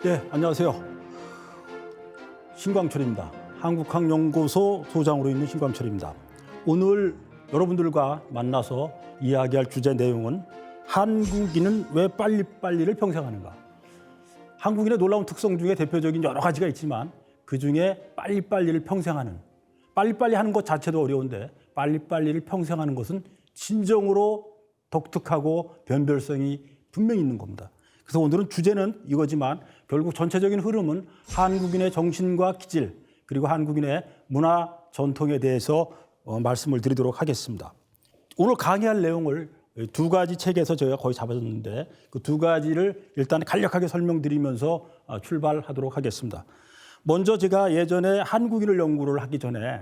네, 안녕하세요. 신광철입니다. 한국학연구소 소장으로 있는 신광철입니다. 오늘 여러분들과 만나서 이야기할 주제 내용은 한국인은 왜 빨리빨리를 평생하는가? 한국인의 놀라운 특성 중에 대표적인 여러 가지가 있지만 그중에 빨리빨리를 평생하는, 빨리빨리 하는 것 자체도 어려운데 빨리빨리를 평생하는 것은 진정으로 독특하고 변별성이 분명히 있는 겁니다. 그래서 오늘은 주제는 이거지만 결국 전체적인 흐름은 한국인의 정신과 기질 그리고 한국인의 문화 전통에 대해서 말씀을 드리도록 하겠습니다. 오늘 강의할 내용을 두 가지 책에서 저희가 거의 잡았는데 그 두 가지를 일단 간략하게 설명드리면서 출발하도록 하겠습니다. 먼저 제가 예전에 한국인을 연구를 하기 전에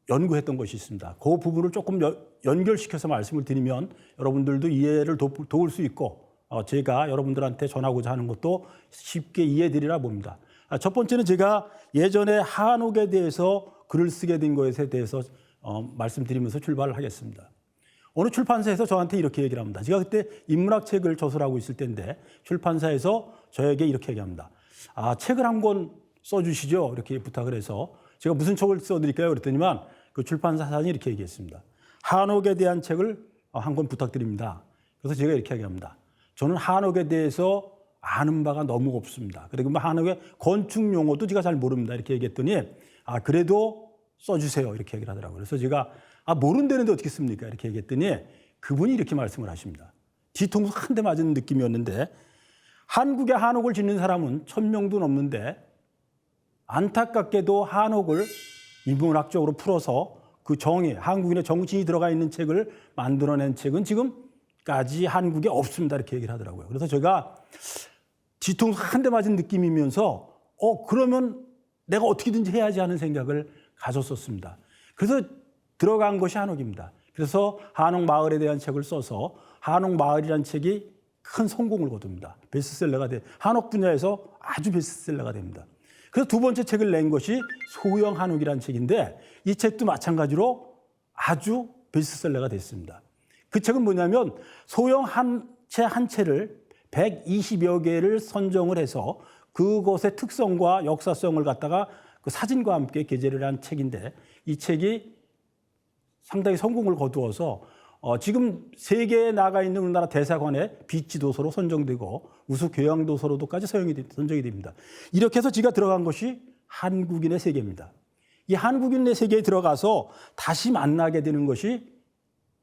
연구했던 것이 있습니다. 그 부분을 조금 연결시켜서 말씀을 드리면 여러분들도 이해를 도울 수 있고 제가 여러분들한테 전하고자 하는 것도 쉽게 이해되리라 봅니다. 첫 번째는 제가 예전에 한옥에 대해서 글을 쓰게 된 것에 대해서 말씀드리면서 출발을 하겠습니다. 어느 출판사에서 저한테 이렇게 얘기를 합니다. 제가 그때 인문학 책을 저술하고 있을 때인데 출판사에서 저에게 이렇게 얘기합니다. 책을 한 권 써주시죠. 이렇게 부탁을 해서 제가 무슨 책을 써드릴까요? 그랬더니만 그 출판사 사장이 이렇게 얘기했습니다. 한옥에 대한 책을 한 권 부탁드립니다. 그래서 제가 이렇게 얘기합니다. 저는 한옥에 대해서 아는 바가 너무 없습니다. 그리고 한옥의 건축 용어도 제가 잘 모릅니다. 이렇게 얘기했더니 그래도 써주세요. 이렇게 얘기를 하더라고요. 그래서 제가 모른다는데 어떻게 씁니까? 이렇게 얘기했더니 그분이 이렇게 말씀을 하십니다. 뒤통수 한 대 맞은 느낌이었는데 한국에 한옥을 짓는 사람은 1000명도 넘는데 안타깝게도 한옥을 인문학적으로 풀어서 그 정의, 한국인의 정신이 들어가 있는 책을 만들어낸 책은 지금까지 한국에 없습니다. 이렇게 얘기를 하더라고요. 그래서 제가 뒤통수 한 대 맞은 느낌이면서 그러면 내가 어떻게든지 해야지 하는 생각을 가졌었습니다. 그래서 들어간 것이 한옥입니다. 그래서 한옥 마을에 대한 책을 써서 한옥 마을이라는 책이 큰 성공을 거둡니다. 베스트셀러가 한옥 분야에서 아주 베스트셀러가 됩니다. 그래서 두 번째 책을 낸 것이 소형 한옥이라는 책인데 이 책도 마찬가지로 아주 베스트셀러가 됐습니다. 그 책은 뭐냐면 소형 한 채를 120여 개를 선정을 해서 그것의 특성과 역사성을 갖다가 그 사진과 함께 게재를 한 책인데 이 책이 상당히 성공을 거두어서 지금 세계에 나가 있는 우리나라 대사관의 비치도서로 선정되고 우수교양도서로도까지 선정이 됩니다. 이렇게 해서 제가 들어간 것이 한국인의 세계입니다. 이 한국인의 세계에 들어가서 다시 만나게 되는 것이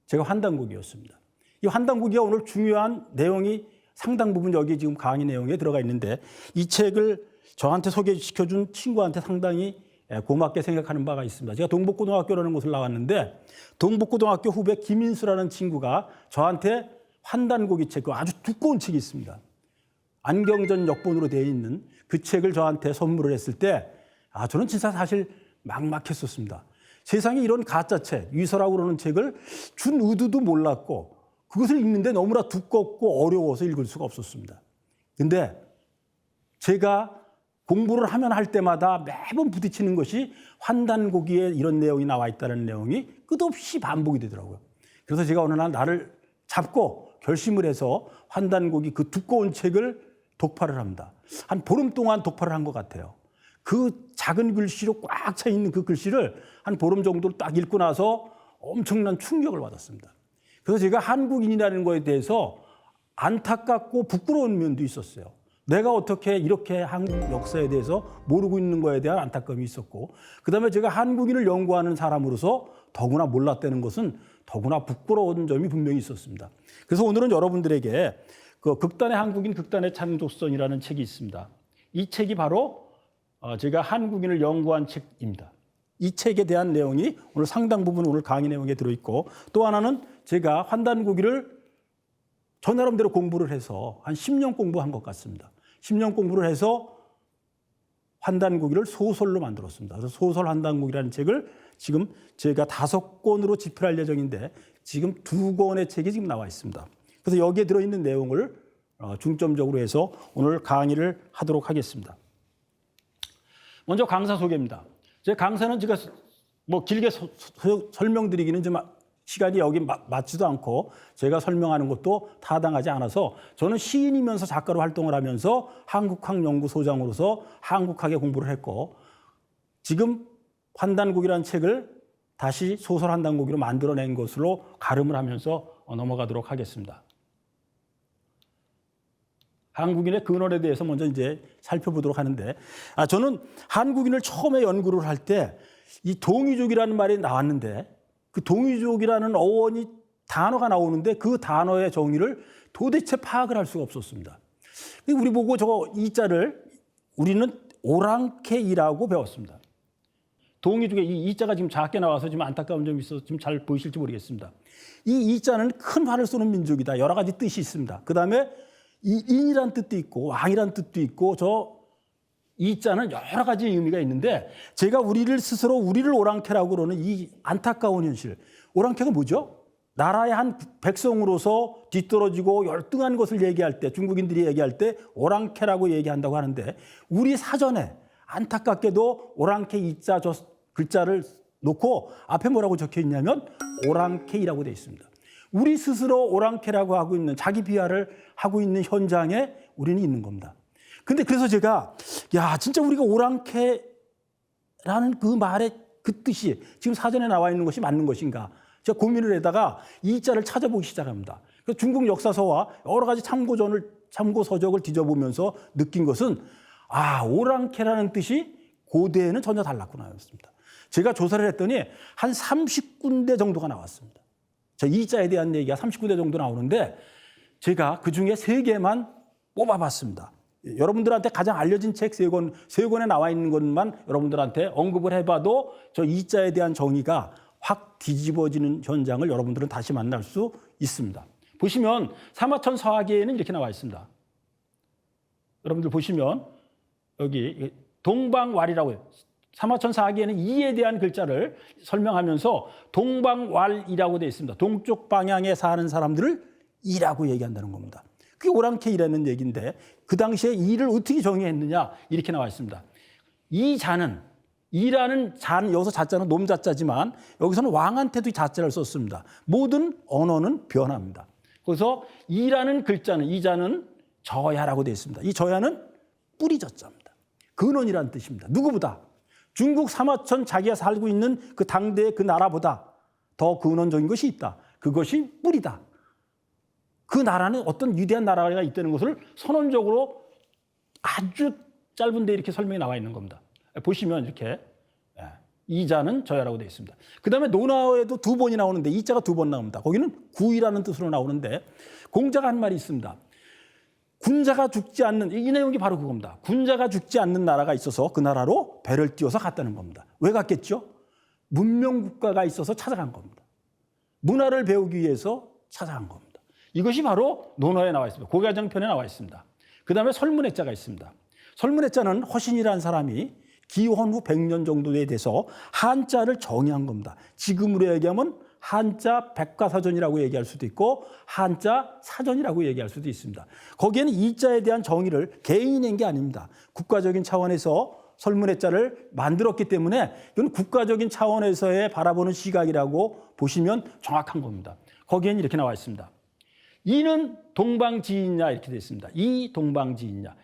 제가 환단곡이었습니다. 이 환단곡이가 오늘 중요한 내용이 상당 부분 여기 지금 강의 내용에 들어가 있는데 이 책을 저한테 소개시켜준 친구한테 상당히 고맙게 생각하는 바가 있습니다. 제가 동북고등학교라는 곳을 나왔는데 동북고등학교 후배 김인수라는 친구가 저한테 환단곡이 책, 아주 두꺼운 책이 있습니다. 안경전 역본으로 되어 있는 그 책을 저한테 선물을 했을 때 저는 진짜 사실 막막했었습니다. 세상에 이런 가짜책, 위서라고 그러는 책을 준 의도도 몰랐고 그것을 읽는데 너무나 두껍고 어려워서 읽을 수가 없었습니다. 근데 제가 공부를 하면 할 때마다 매번 부딪히는 것이 환단고기에 이런 내용이 나와 있다는 내용이 끝없이 반복이 되더라고요. 그래서 제가 어느 날 나를 잡고 결심을 해서 환단고기 그 두꺼운 책을 독파를 합니다. 한 보름 동안 독파를 한 것 같아요. 그 작은 글씨로 꽉 차 있는 그 글씨를 한 보름 정도를 딱 읽고 나서 엄청난 충격을 받았습니다. 그래서 제가 한국인이라는 거에 대해서 안타깝고 부끄러운 면도 있었어요. 내가 어떻게 이렇게 한국 역사에 대해서 모르고 있는 거에 대한 안타까움이 있었고 그다음에 제가 한국인을 연구하는 사람으로서 더구나 몰랐다는 것은 더구나 부끄러운 점이 분명히 있었습니다. 그래서 오늘은 여러분들에게 그 극단의 한국인 극단의 창조성이라는 책이 있습니다. 이 책이 바로 제가 한국인을 연구한 책입니다. 이 책에 대한 내용이 오늘 상당 부분 오늘 강의 내용에 들어있고 또 하나는 제가 환단고기를 저 나름대로 공부를 해서 한 10년 공부한 것 같습니다. 10년 공부를 해서 환단고기를 소설로 만들었습니다. 그래서 소설 환단고기라는 책을 지금 제가 5권으로 집필할 예정인데 지금 2권의 책이 지금 나와 있습니다. 그래서 여기에 들어있는 내용을 중점적으로 해서 오늘 강의를 하도록 하겠습니다. 먼저 강사 소개입니다. 제 강사는 제가 길게 설명드리기는 좀 시간이 여기 맞지도 않고 제가 설명하는 것도 타당하지 않아서 저는 시인이면서 작가로 활동을 하면서 한국학연구소장으로서 한국학에 공부를 했고 지금 환단곡이라는 책을 다시 소설 환단곡으로 만들어낸 것으로 가름을 하면서 넘어가도록 하겠습니다. 한국인의 근원에 대해서 먼저 이제 살펴보도록 하는데 저는 한국인을 처음에 연구를 할 때 이 동이족이라는 말이 나왔는데 그 동이족이라는 어원이 단어가 나오는데 그 단어의 정의를 도대체 파악을 할 수가 없었습니다. 우리 보고 저거 이자를 우리는 오랑캐이라고 배웠습니다. 동이족의 이 이자가 지금 작게 나와서 지금 안타까운 점이 있어서 지금 잘 보이실지 모르겠습니다. 이 이자는 큰 활을 쏘는 민족이다. 여러 가지 뜻이 있습니다. 그다음에 이 인이란 뜻도 있고 왕이란 뜻도 있고 저 이자는 여러 가지 의미가 있는데 제가 우리를 오랑캐라고 그러는 이 안타까운 현실. 오랑캐가 뭐죠? 나라의 한 백성으로서 뒤떨어지고 열등한 것을 얘기할 때 중국인들이 얘기할 때 오랑캐라고 얘기한다고 하는데 우리 사전에 안타깝게도 오랑캐 이자 저 글자를 놓고 앞에 뭐라고 적혀 있냐면 오랑캐이라고 되어 있습니다. 우리 스스로 오랑캐라고 하고 있는 자기 비하를 하고 있는 현장에 우리는 있는 겁니다. 근데 그래서 제가 진짜 우리가 오랑캐라는 그 말의 그 뜻이 지금 사전에 나와 있는 것이 맞는 것인가? 제가 고민을 하다가 이 자를 찾아보기 시작합니다. 그래서 중국 역사서와 여러 가지 참고 서적을 뒤져보면서 느낀 것은 오랑캐라는 뜻이 고대에는 전혀 달랐구나였습니다. 제가 조사를 했더니 한 30군데 정도가 나왔습니다. 이 자에 대한 얘기가 30군데 정도 나오는데 제가 그중에 3개만 뽑아봤습니다. 여러분들한테 가장 알려진 책 3권에 나와 있는 것만 여러분들한테 언급을 해봐도 저 이 자에 대한 정의가 확 뒤집어지는 현장을 여러분들은 다시 만날 수 있습니다. 보시면 사마천 서화계에는 이렇게 나와 있습니다. 여러분들 보시면 여기 동방왈이라고 해요. 사마천 서화계에는 이에 대한 글자를 설명하면서 동방왈이라고 되어 있습니다. 동쪽 방향에 사는 사람들을 이라고 얘기한다는 겁니다. 그게 오랑캐이라는 얘기인데 그 당시에 이를 어떻게 정의했느냐 이렇게 나와 있습니다. 이 자는 이라는 자는 여기서 자자는 놈자자지만 여기서는 왕한테도 자자를 썼습니다. 모든 언어는 변합니다. 그래서 이라는 글자는 이 자는 저야라고 되어 있습니다. 이 저야는 뿌리 저자입니다. 근원이라는 뜻입니다. 누구보다 중국 사마천 자기가 살고 있는 그 당대의 그 나라보다 더 근원적인 것이 있다. 그것이 뿌리다. 그 나라는 어떤 위대한 나라가 있다는 것을 선언적으로 아주 짧은 데 이렇게 설명이 나와 있는 겁니다. 보시면 이렇게 이자는 저야라고 되어 있습니다. 그 다음에 논어에도 2번이 나오는데 이자가 2번 나옵니다. 거기는 구이라는 뜻으로 나오는데 공자가 한 말이 있습니다. 군자가 죽지 않는 이 내용이 바로 그겁니다. 군자가 죽지 않는 나라가 있어서 그 나라로 배를 띄워서 갔다는 겁니다. 왜 갔겠죠? 문명국가가 있어서 찾아간 겁니다. 문화를 배우기 위해서 찾아간 겁니다. 이것이 바로 논어에 나와 있습니다. 고가정편에 나와 있습니다. 그 다음에 설문해자가 있습니다. 설문해자는 허신이라는 사람이 기원 후 100년 정도에 대해서 한자를 정의한 겁니다. 지금으로 얘기하면 한자 백과사전이라고 얘기할 수도 있고 한자 사전이라고 얘기할 수도 있습니다. 거기에는 이자에 대한 정의를 개인이 낸 게 아닙니다. 국가적인 차원에서 설문해자를 만들었기 때문에 이건 국가적인 차원에서의 바라보는 시각이라고 보시면 정확한 겁니다. 거기에는 이렇게 나와 있습니다. 이는 동방지인냐 이렇게 되어 있습니다. 이 동방지인냐.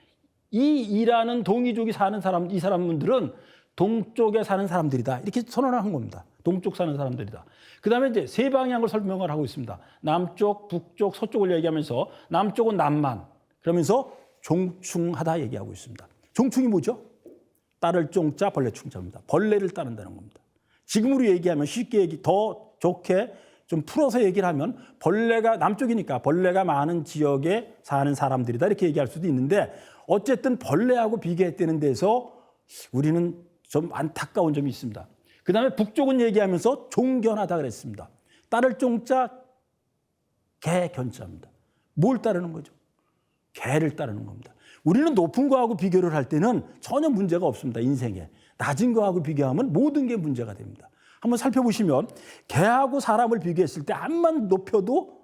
이라는 동이족이 사는 사람, 이 사람들은 동쪽에 사는 사람들이다. 이렇게 선언한 겁니다. 동쪽 사는 사람들이다. 그 다음에 이제 세 방향을 설명을 하고 있습니다. 남쪽, 북쪽, 서쪽을 얘기하면서 남쪽은 남만. 그러면서 종충하다 얘기하고 있습니다. 종충이 뭐죠? 따를 종자, 벌레 충자입니다. 벌레를 따른다는 겁니다. 지금으로 얘기하면 쉽게 더 좋게 좀 풀어서 얘기를 하면 벌레가 남쪽이니까 벌레가 많은 지역에 사는 사람들이다 이렇게 얘기할 수도 있는데 어쨌든 벌레하고 비교했다는 데서 우리는 좀 안타까운 점이 있습니다. 그 다음에 북쪽은 얘기하면서 종견하다 그랬습니다. 따를 종자 개 견자입니다. 뭘 따르는 거죠? 개를 따르는 겁니다. 우리는 높은 거하고 비교를 할 때는 전혀 문제가 없습니다. 인생에. 낮은 거하고 비교하면 모든 게 문제가 됩니다. 한번 살펴보시면 개하고 사람을 비교했을 때 암만 높여도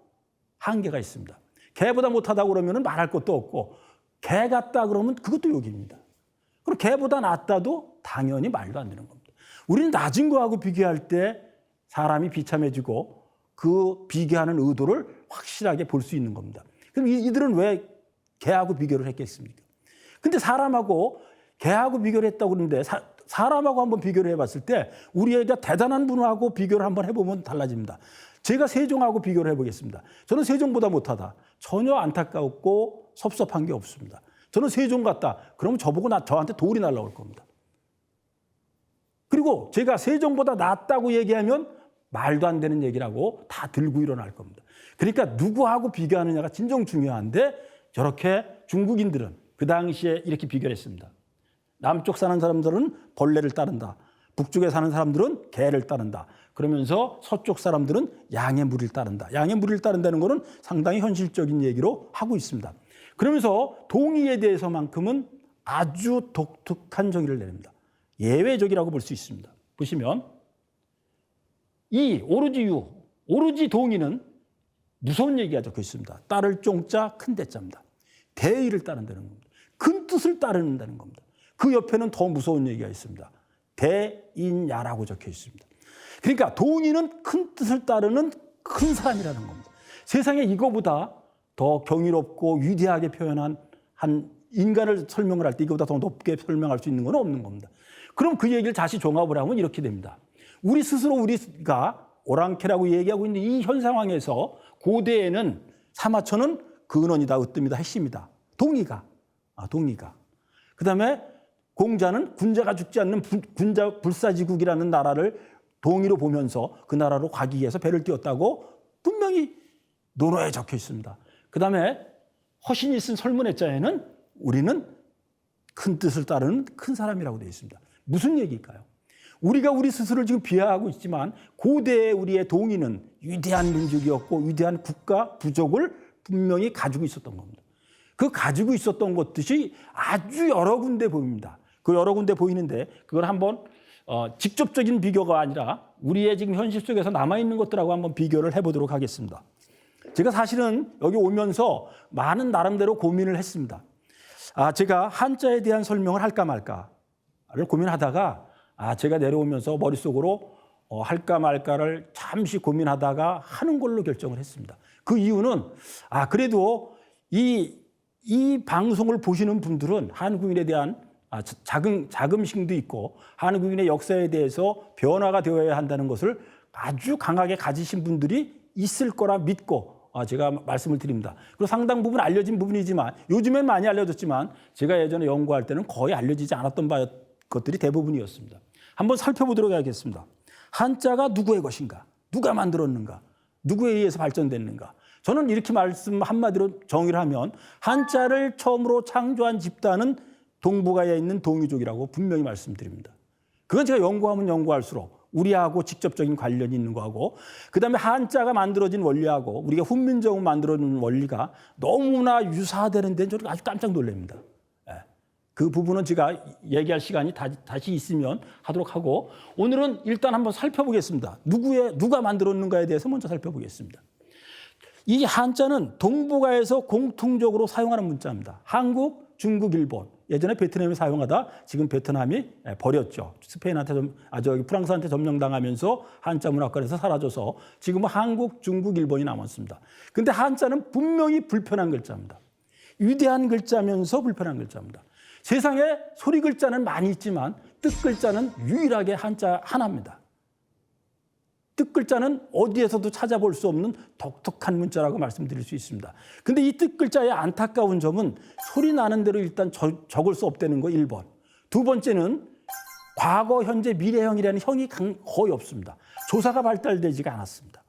한계가 있습니다. 개보다 못하다고 그러면 말할 것도 없고 개 같다 그러면 그것도 욕입니다. 그리고 개보다 낫다도 당연히 말도 안 되는 겁니다. 우리는 낮은 거하고 비교할 때 사람이 비참해지고 그 비교하는 의도를 확실하게 볼 수 있는 겁니다. 그럼 이들은 왜 개하고 비교를 했겠습니까? 근데 사람하고 개하고 비교를 했다고 그러는데 사람하고 한번 비교를 해봤을 때 우리가 대단한 분하고 비교를 한번 해보면 달라집니다. 제가 세종하고 비교를 해보겠습니다. 저는 세종보다 못하다. 전혀 안타깝고 섭섭한 게 없습니다. 저는 세종 같다. 그러면 저보고 저한테 돌이 날라올 겁니다. 그리고 제가 세종보다 낫다고 얘기하면 말도 안 되는 얘기라고 다 들고 일어날 겁니다. 그러니까 누구하고 비교하느냐가 진정 중요한데 저렇게 중국인들은 그 당시에 이렇게 비교를 했습니다. 남쪽 사는 사람들은 벌레를 따른다. 북쪽에 사는 사람들은 개를 따른다. 그러면서 서쪽 사람들은 양의 무리를 따른다. 양의 무리를 따른다는 것은 상당히 현실적인 얘기로 하고 있습니다. 그러면서 동의에 대해서만큼은 아주 독특한 정의를 내립니다. 예외적이라고 볼 수 있습니다. 보시면 이 오로지 동의는 무서운 얘기가 적혀 있습니다. 따를 쫑자 큰 대자입니다. 대의를 따른다는 겁니다. 큰 뜻을 따른다는 겁니다. 그 옆에는 더 무서운 얘기가 있습니다. 대인야라고 적혀 있습니다. 그러니까 동의는 큰 뜻을 따르는 큰 사람이라는 겁니다. 세상에 이거보다 더 경이롭고 위대하게 표현한 한 인간을 설명을 할 때 이거보다 더 높게 설명할 수 있는 건 없는 겁니다. 그럼 그 얘기를 다시 종합을 하면 이렇게 됩니다. 우리 스스로 우리가 오랑캐라고 얘기하고 있는 이 현 상황에서 고대에는 사마천은 근원이다, 으뜸이다, 핵심이다. 동의가. 그다음에 공자는 군자가 죽지 않는 군자 불사지국이라는 나라를 동의로 보면서 그 나라로 가기 위해서 배를 띄웠다고 분명히 논어에 적혀 있습니다. 그다음에 허신이 쓴 설문해자에는 우리는 큰 뜻을 따르는 큰 사람이라고 되어 있습니다. 무슨 얘기일까요? 우리가 우리 스스로를 지금 비하하고 있지만 고대의 우리의 동의는 위대한 민족이었고 위대한 국가, 부족을 분명히 가지고 있었던 겁니다. 그 가지고 있었던 것들이 아주 여러 군데 보입니다. 그 여러 군데 보이는데 그걸 한번 직접적인 비교가 아니라 우리의 지금 현실 속에서 남아있는 것들하고 한번 비교를 해보도록 하겠습니다. 제가 사실은 여기 오면서 많은 나름대로 고민을 했습니다. 제가 한자에 대한 설명을 할까 말까를 고민하다가 제가 내려오면서 머릿속으로 할까 말까를 잠시 고민하다가 하는 걸로 결정을 했습니다. 그 이유는 그래도 이 방송을 보시는 분들은 한국인에 대한 자긍심도 있고 한국인의 역사에 대해서 변화가 되어야 한다는 것을 아주 강하게 가지신 분들이 있을 거라 믿고 제가 말씀을 드립니다. 그리고 상당 부분 알려진 부분이지만 요즘엔 많이 알려졌지만 제가 예전에 연구할 때는 거의 알려지지 않았던 것들이 대부분이었습니다. 한번 살펴보도록 하겠습니다. 한자가 누구의 것인가? 누가 만들었는가? 누구에 의해서 발전됐는가? 저는 이렇게 한마디로 정의를 하면 한자를 처음으로 창조한 집단은 동북아에 있는 동이족이라고 분명히 말씀드립니다. 그건 제가 연구하면 연구할수록 우리하고 직접적인 관련이 있는 거하고 그다음에 한자가 만들어진 원리하고 우리가 훈민정음 만들어진 원리가 너무나 유사되는 데는 저는 아주 깜짝 놀랍니다. 그 부분은 제가 얘기할 시간이 다시 있으면 하도록 하고 오늘은 일단 한번 살펴보겠습니다. 누가 만들었는가에 대해서 먼저 살펴보겠습니다. 이 한자는 동북아에서 공통적으로 사용하는 문자입니다. 한국, 중국, 일본. 예전에 베트남이 사용하다 지금 베트남이 버렸죠. 스페인한테 프랑스한테 점령당하면서 한자 문화권에서 사라져서 지금은 한국, 중국, 일본이 남았습니다. 그런데 한자는 분명히 불편한 글자입니다. 위대한 글자면서 불편한 글자입니다. 세상에 소리 글자는 많이 있지만 뜻 글자는 유일하게 한자 하나입니다. 뜻 글자는 어디에서도 찾아볼 수 없는 독특한 문자라고 말씀드릴 수 있습니다. 그런데 이 뜻 글자의 안타까운 점은 소리 나는 대로 일단 적을 수 없다는 거 1번. 두 번째는 과거, 현재, 미래형이라는 형이 거의 없습니다. 조사가 발달되지가 않았습니다.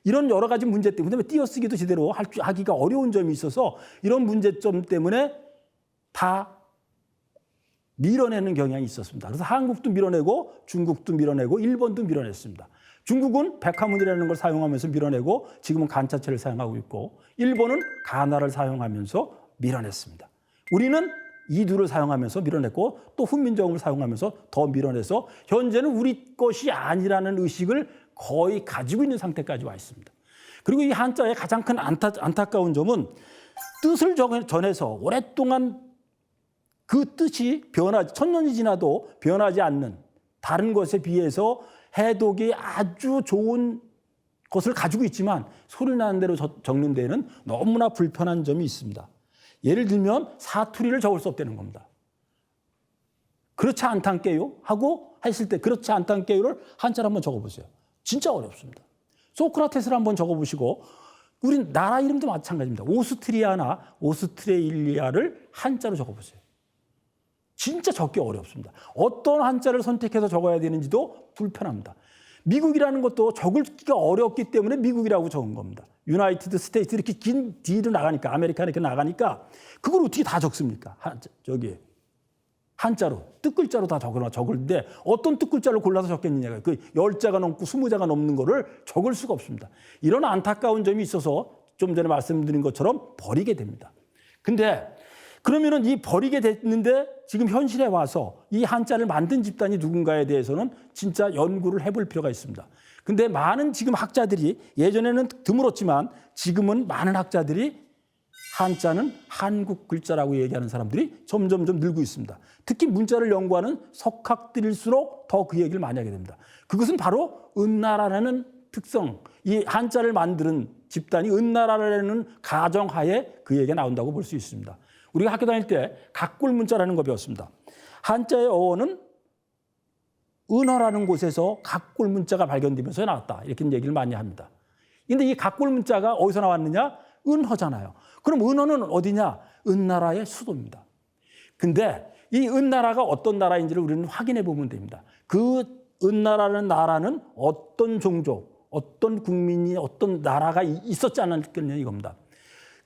이런 여러 가지 문제 때문에 띄어쓰기도 제대로 하기가 어려운 점이 있어서 이런 문제점 때문에 다 밀어내는 경향이 있었습니다. 그래서 한국도 밀어내고 중국도 밀어내고 일본도 밀어냈습니다. 중국은 백화문이라는 걸 사용하면서 밀어내고 지금은 간차체를 사용하고 있고 일본은 가나를 사용하면서 밀어냈습니다. 우리는 이두를 사용하면서 밀어냈고 또 훈민정음을 사용하면서 더 밀어내서 현재는 우리 것이 아니라는 의식을 거의 가지고 있는 상태까지 와 있습니다. 그리고 이 한자의 가장 큰 안타까운 점은 뜻을 전해서 오랫동안 그 뜻이 천년이 지나도 변하지 않는 다른 것에 비해서 해독이 아주 좋은 것을 가지고 있지만 소리 나는 대로 적는 데에는 너무나 불편한 점이 있습니다. 예를 들면 사투리를 적을 수 없다는 겁니다. 그렇지 않단께요 하고 했을 때 그렇지 않단께요를 한자로 한번 적어보세요. 진짜 어렵습니다. 소크라테스를 한번 적어보시고 우리 나라 이름도 마찬가지입니다. 오스트리아나 오스트레일리아를 한자로 적어보세요. 진짜 적기 어렵습니다. 어떤 한자를 선택해서 적어야 되는지도 불편합니다. 미국이라는 것도 적기가 어렵기 때문에 미국이라고 적은 겁니다. 유나이티드 스테이트 이렇게 긴 D로 나가니까 아메리카 이렇게 나가니까 그걸 어떻게 다 적습니까? 한자로 뜻글자로 다 적을때 어떤 뜻글자를 골라서 적겠느냐. 그 10자가 넘고 20자가 넘는 거를 적을 수가 없습니다. 이런 안타까운 점이 있어서 좀 전에 말씀드린 것처럼 버리게 됩니다. 근데 그러면은 이 버리게 됐는데 지금 현실에 와서 이 한자를 만든 집단이 누군가에 대해서는 진짜 연구를 해볼 필요가 있습니다. 근데 많은 지금 학자들이 예전에는 드물었지만 지금은 많은 학자들이 한자는 한국 글자라고 얘기하는 사람들이 점점점 늘고 있습니다. 특히 문자를 연구하는 석학들일수록 더 그 얘기를 많이 하게 됩니다. 그것은 바로 은나라라는 특성, 이 한자를 만드는 집단이 은나라라는 가정하에 그 얘기가 나온다고 볼 수 있습니다. 우리가 학교 다닐 때 각골문자라는 거 배웠습니다. 한자의 어원은 은허라는 곳에서 각골문자가 발견되면서 나왔다. 이렇게 얘기를 많이 합니다. 그런데 이 각골문자가 어디서 나왔느냐? 은허잖아요. 그럼 은허는 어디냐? 은나라의 수도입니다. 근데 이 은나라가 어떤 나라인지를 우리는 확인해 보면 됩니다. 그 은나라는 나라는 어떤 종족, 어떤 국민이 어떤 나라가 있었지 않았겠냐 이겁니다.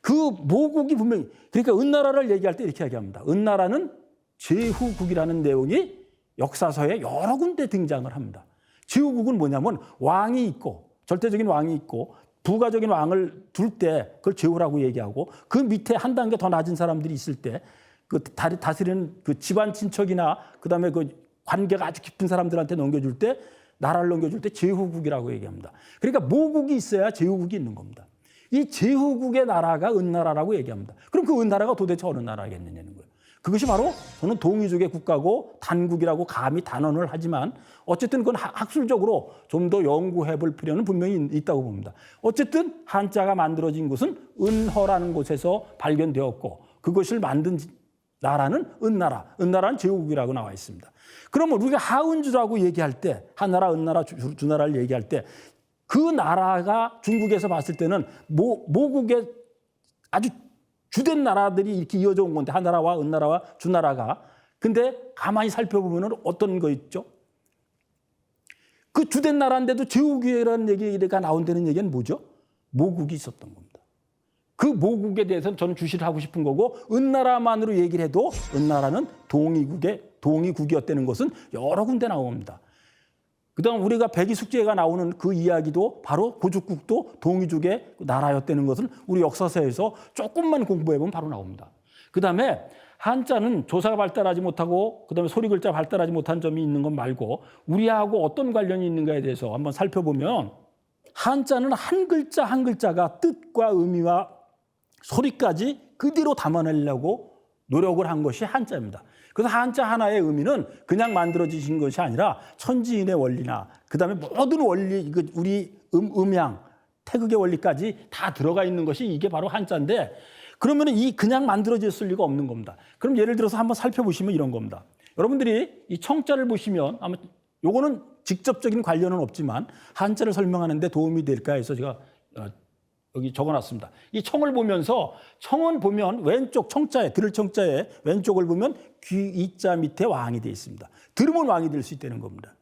그 모국이 분명히 그러니까 은나라를 얘기할 때 이렇게 얘기합니다. 은나라는 제후국이라는 내용이 역사서에 여러 군데 등장을 합니다. 제후국은 뭐냐면 왕이 있고 절대적인 왕이 있고 부가적인 왕을 둘 때 그걸 제후라고 얘기하고 그 밑에 한 단계 더 낮은 사람들이 있을 때 그 다스리는 그 집안 친척이나 그다음에 그 관계가 아주 깊은 사람들한테 넘겨줄 때 나라를 넘겨줄 때 제후국이라고 얘기합니다. 그러니까 모국이 있어야 제후국이 있는 겁니다. 이 제후국의 나라가 은나라라고 얘기합니다. 그럼 그 은나라가 도대체 어느 나라겠느냐는 거예요. 그것이 바로 저는 동이족의 국가고 단국이라고 감히 단언을 하지만 어쨌든 그건 학술적으로 좀 더 연구해 볼 필요는 분명히 있다고 봅니다. 어쨌든 한자가 만들어진 곳은 은허라는 곳에서 발견되었고 그것을 만든 나라는 은나라, 은나라는 제후국이라고 나와 있습니다. 그러면 우리가 하은주라고 얘기할 때 한나라, 은나라, 주나라를 얘기할 때 그 나라가 중국에서 봤을 때는 모국의 아주 주된 나라들이 이렇게 이어져 온 건데 한나라와 은나라와 주나라가. 근데 가만히 살펴보면 어떤 거 있죠? 그 주된 나라인데도 제후국이라는 얘기가 나온다는 얘기는 뭐죠? 모국이 있었던 겁니다. 그 모국에 대해서는 저는 주시를 하고 싶은 거고 은나라만으로 얘기를 해도 은나라는 동이국이었다는 것은 여러 군데 나옵니다. 그다음 우리가 백이숙제가 나오는 그 이야기도 바로 고죽국도 동이족의 나라였다는 것은 우리 역사서에서 조금만 공부해보면 바로 나옵니다. 그다음에 한자는 조사가 발달하지 못하고 그다음에 소리글자 발달하지 못한 점이 있는 것 말고 우리하고 어떤 관련이 있는가에 대해서 한번 살펴보면 한자는 한 글자 한 글자가 뜻과 의미와 소리까지 그대로 담아내려고 노력을 한 것이 한자입니다. 그래서 한자 하나의 의미는 그냥 만들어지신 것이 아니라 천지인의 원리나 그다음에 모든 원리, 우리 음양, 태극의 원리까지 다 들어가 있는 것이 이게 바로 한자인데 그러면 이 그냥 만들어졌을 리가 없는 겁니다. 그럼 예를 들어서 한번 살펴보시면 이런 겁니다. 여러분들이 이 청자를 보시면 아마 요거는 직접적인 관련은 없지만 한자를 설명하는 데 도움이 될까 해서 제가 여기 적어놨습니다. 이 청을 보면서 청은 보면 왼쪽 청자에 들을 청자에 왼쪽을 보면 귀 이자 밑에 왕이 되어 있습니다. 들으면 왕이 될 수 있다는 겁니다.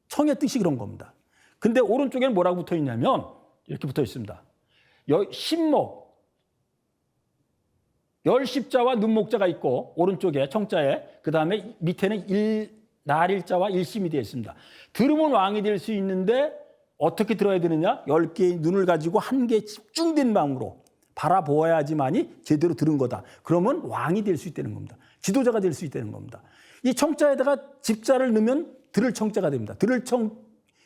청의 뜻이 그런 겁니다. 근데 오른쪽에는 뭐라고 붙어 있냐면 이렇게 붙어 있습니다. 신목 열십자와 눈목자가 있고 오른쪽에 청자에 그다음에 밑에는 날일자와 일심이 되어 있습니다. 들으면 왕이 될 수 있는데 어떻게 들어야 되느냐? 10개의 눈을 가지고 한 개의 집중된 마음으로 바라보아야지만이 제대로 들은 거다. 그러면 왕이 될 수 있다는 겁니다. 지도자가 될 수 있다는 겁니다. 이 청자에다가 집자를 넣으면 들을 청자가 됩니다.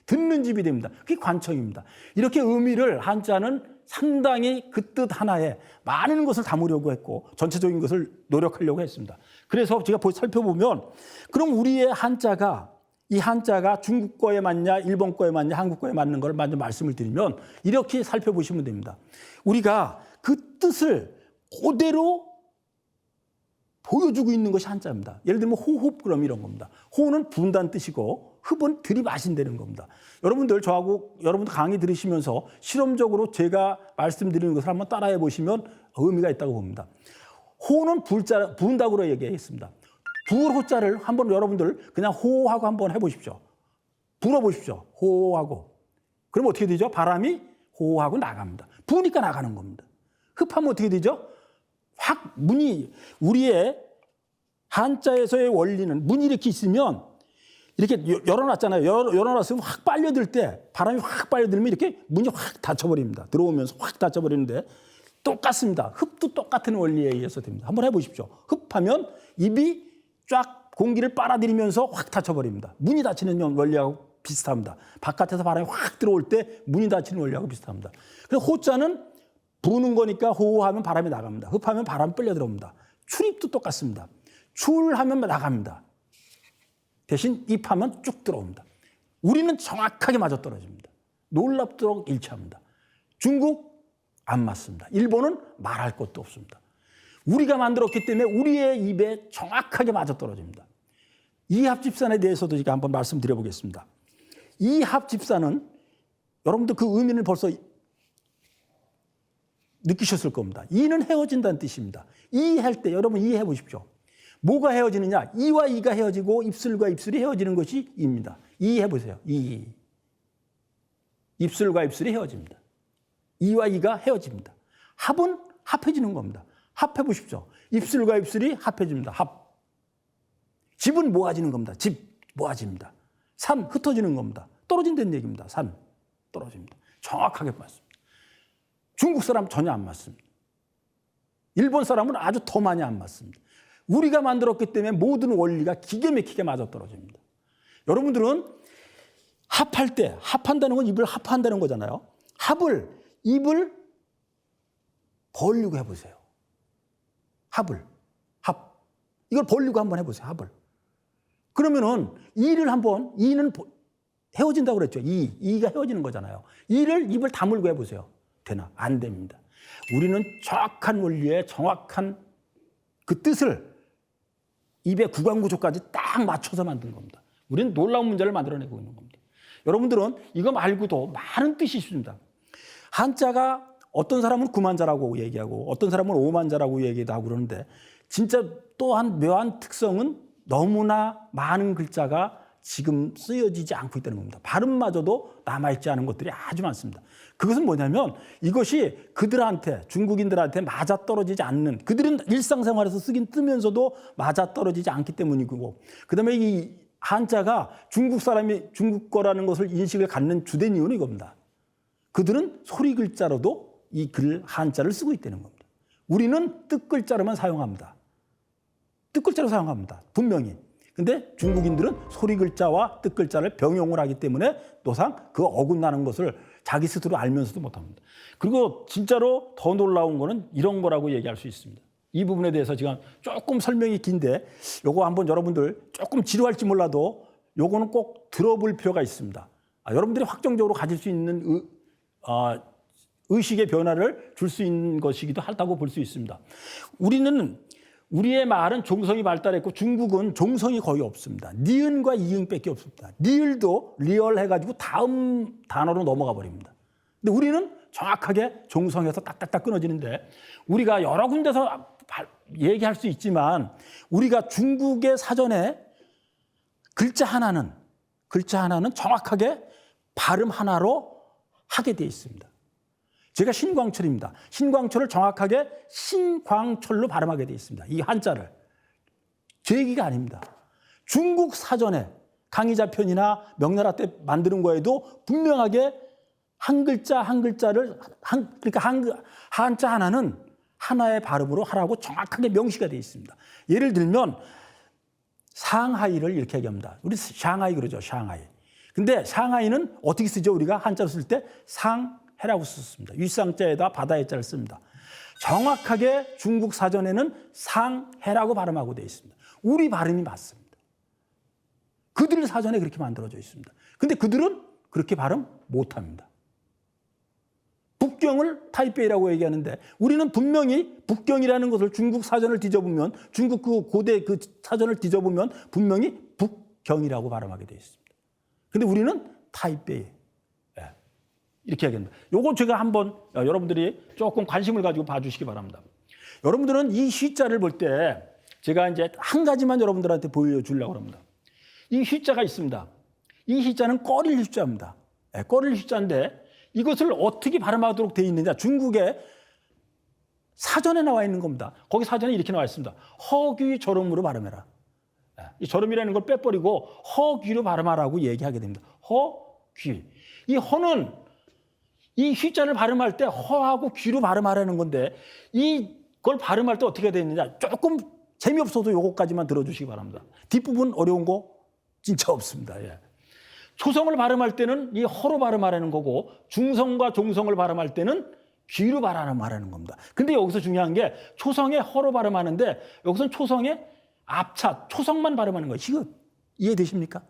듣는 집이 됩니다. 그게 관청입니다. 이렇게 의미를 한자는 상당히 그 뜻 하나에 많은 것을 담으려고 했고 전체적인 것을 노력하려고 했습니다. 그래서 제가 살펴보면 그럼 우리의 한자가 이 한자가 중국 거에 맞냐, 일본 거에 맞냐, 한국 거에 맞는 걸 먼저 말씀을 드리면 이렇게 살펴보시면 됩니다. 우리가 그 뜻을 그대로 보여주고 있는 것이 한자입니다. 예를 들면 호흡 그럼 이런 겁니다. 호는 부은다는 뜻이고 흡은 들이마신다는 겁니다. 여러분들 저하고 여러분들 강의 들으시면서 실험적으로 제가 말씀드리는 것을 한번 따라해 보시면 의미가 있다고 봅니다. 호는 부은다고 얘기했습니다. 부을 호자를 한번 여러분들 그냥 호하고 한번 해보십시오. 불어보십시오. 호하고. 그럼 어떻게 되죠? 바람이 호하고 나갑니다. 부으니까 나가는 겁니다. 흡하면 어떻게 되죠? 확 문이 우리의 한자에서의 원리는 문이 이렇게 있으면 이렇게 열어놨잖아요. 열어놨으면 확 빨려들 때 바람이 확 빨려들면 이렇게 문이 확 닫혀버립니다. 들어오면서 확 닫혀버리는데 똑같습니다. 흡도 똑같은 원리에 의해서 됩니다. 한번 해보십시오. 흡하면 입이 쫙 공기를 빨아들이면서 확 닫혀버립니다. 문이 닫히는 원리하고 비슷합니다. 바깥에서 바람이 확 들어올 때 문이 닫히는 원리하고 비슷합니다. 그래서 호자는 부는 거니까 호하면 바람이 나갑니다. 흡하면 바람이 빨려 들어옵니다. 출입도 똑같습니다. 출하면 나갑니다. 대신 입하면 쭉 들어옵니다. 우리는 정확하게 맞아떨어집니다. 놀랍도록 일치합니다. 중국 안 맞습니다. 일본은 말할 것도 없습니다. 우리가 만들었기 때문에 우리의 입에 정확하게 맞아떨어집니다. 이합집산에 대해서도 제가 한번 말씀드려보겠습니다. 이합집산은 여러분들 그 의미는 벌써 느끼셨을 겁니다. 이는 헤어진다는 뜻입니다. 이할 때 여러분 이해해 보십시오. 뭐가 헤어지느냐? 이와 이가 헤어지고 입술과 입술이 헤어지는 것이 이입니다. 이해해 보세요. 이. 입술과 입술이 헤어집니다. 이와 이가 헤어집니다. 합은 합해지는 겁니다. 합해 보십시오. 입술과 입술이 합해집니다. 합. 집은 모아지는 겁니다. 집 모아집니다. 산 흩어지는 겁니다. 떨어진다는 얘기입니다. 산 떨어집니다. 정확하게 맞습니다. 중국 사람 전혀 안 맞습니다. 일본 사람은 아주 더 많이 안 맞습니다. 우리가 만들었기 때문에 모든 원리가 기가 막히게 맞아떨어집니다. 여러분들은 합할 때 합한다는 건 입을 합한다는 거잖아요. 입을 벌리고 해보세요. 합. 이걸 벌리고 한번 해보세요. 합을. 그러면은 이는 헤어진다고 그랬죠. 이가 헤어지는 거잖아요. 입을 다물고 해보세요. 되나? 안 됩니다. 우리는 정확한 원리에 정확한 그 뜻을 입의 구강 구조까지 딱 맞춰서 만든 겁니다. 우리는 놀라운 문제를 만들어내고 있는 겁니다. 여러분들은 이거 말고도 많은 뜻이 있습니다. 한자가 어떤 사람은 9만자라고 얘기하고 어떤 사람은 5만자라고 얘기도 하고 그러는데 진짜 또한 묘한 특성은 너무나 많은 글자가 지금 쓰여지지 않고 있다는 겁니다. 발음마저도 남아있지 않은 것들이 아주 많습니다. 그것은 뭐냐면 이것이 그들한테 중국인들한테 맞아떨어지지 않는 그들은 일상생활에서 쓰긴 뜨면서도 맞아떨어지지 않기 때문이고 그다음에 이 한자가 중국 사람이 중국 거라는 것을 인식을 갖는 주된 이유는 이겁니다. 그들은 소리 글자로도 이 한자를 쓰고 있다는 겁니다. 우리는 뜻 글자로만 사용합니다. 뜻 글자로 사용합니다. 분명히. 근데 중국인들은 소리 글자와 뜻 글자를 병용을 하기 때문에 노상 그 어긋나는 것을 자기 스스로 알면서도 못합니다. 그리고 진짜로 더 놀라운 거는 이런 거라고 얘기할 수 있습니다. 이 부분에 대해서 지금 조금 설명이 긴데 요거 한번 여러분들 조금 지루할지 몰라도 요거는 꼭 들어볼 필요가 있습니다. 여러분들이 확정적으로 가질 수 있는 의식의 변화를 줄 수 있는 것이기도 하다고 볼 수 있습니다. 우리의 말은 종성이 발달했고 중국은 종성이 거의 없습니다. 니은과 이응밖에 없습니다. 니을도 리얼 해가지고 다음 단어로 넘어가 버립니다. 근데 우리는 정확하게 종성에서 딱딱딱 끊어지는데 우리가 여러 군데서 얘기할 수 있지만 우리가 중국의 사전에 글자 하나는 정확하게 발음 하나로 하게 돼 있습니다. 제가 신광철입니다. 신광철을 정확하게 신광철로 발음하게 돼 있습니다. 이 한자를. 제 얘기가 아닙니다. 중국 사전에 강의자편이나 명나라 때 만드는 거에도 분명하게 한 글자를 그러니까 한자 하나는 하나의 발음으로 하라고 정확하게 명시가 돼 있습니다. 예를 들면 상하이를 이렇게 얘기합니다. 우리 샹하이 그러죠. 샹하이. 근데 샹하이는 어떻게 쓰죠? 우리가 한자로 쓸 때 상해라고 썼습니다. 윗상자에다 바다의 자를 씁니다. 정확하게 중국 사전에는 상해라고 발음하고 되어 있습니다. 우리 발음이 맞습니다. 그들 사전에 그렇게 만들어져 있습니다. 근데 그들은 그렇게 발음 못합니다. 북경을 타이베이라고 얘기하는데 우리는 분명히 북경이라는 것을 중국 사전을 뒤져보면 중국 그 고대 그 사전을 뒤져보면 분명히 북경이라고 발음하게 되어 있습니다. 근데 우리는 타이베이. 이렇게 하겠습니다. 요거 제가 한번 여러분들이 조금 관심을 가지고 봐주시기 바랍니다. 여러분들은 이 시자를 볼 때 제가 이제 한 가지만 여러분들한테 보여주려고 합니다. 이 시자가 있습니다. 이 시자는 꺼릴 시자입니다. 꺼릴 시자인데 이것을 어떻게 발음하도록 되어 있느냐. 중국의 사전에 나와 있는 겁니다. 거기 사전에 이렇게 나와 있습니다. 허귀 저름으로 발음해라. 이 저름이라는 걸 빼버리고 허귀로 발음하라고 얘기하게 됩니다. 허귀. 이 허는 이 휘자를 발음할 때 허하고 귀로 발음하라는 건데 이걸 발음할 때 어떻게 되느냐. 조금 재미없어도 요거까지만 들어주시기 바랍니다. 뒷부분 어려운 거 진짜 없습니다. 초성을 발음할 때는 이 허로 발음하라는 거고 중성과 종성을 발음할 때는 귀로 발음하라는 겁니다. 근데 여기서 중요한 게 초성에 허로 발음하는데 여기서는 초성에 앞차, 초성만 발음하는 거예요. 히읗. 이해되십니까?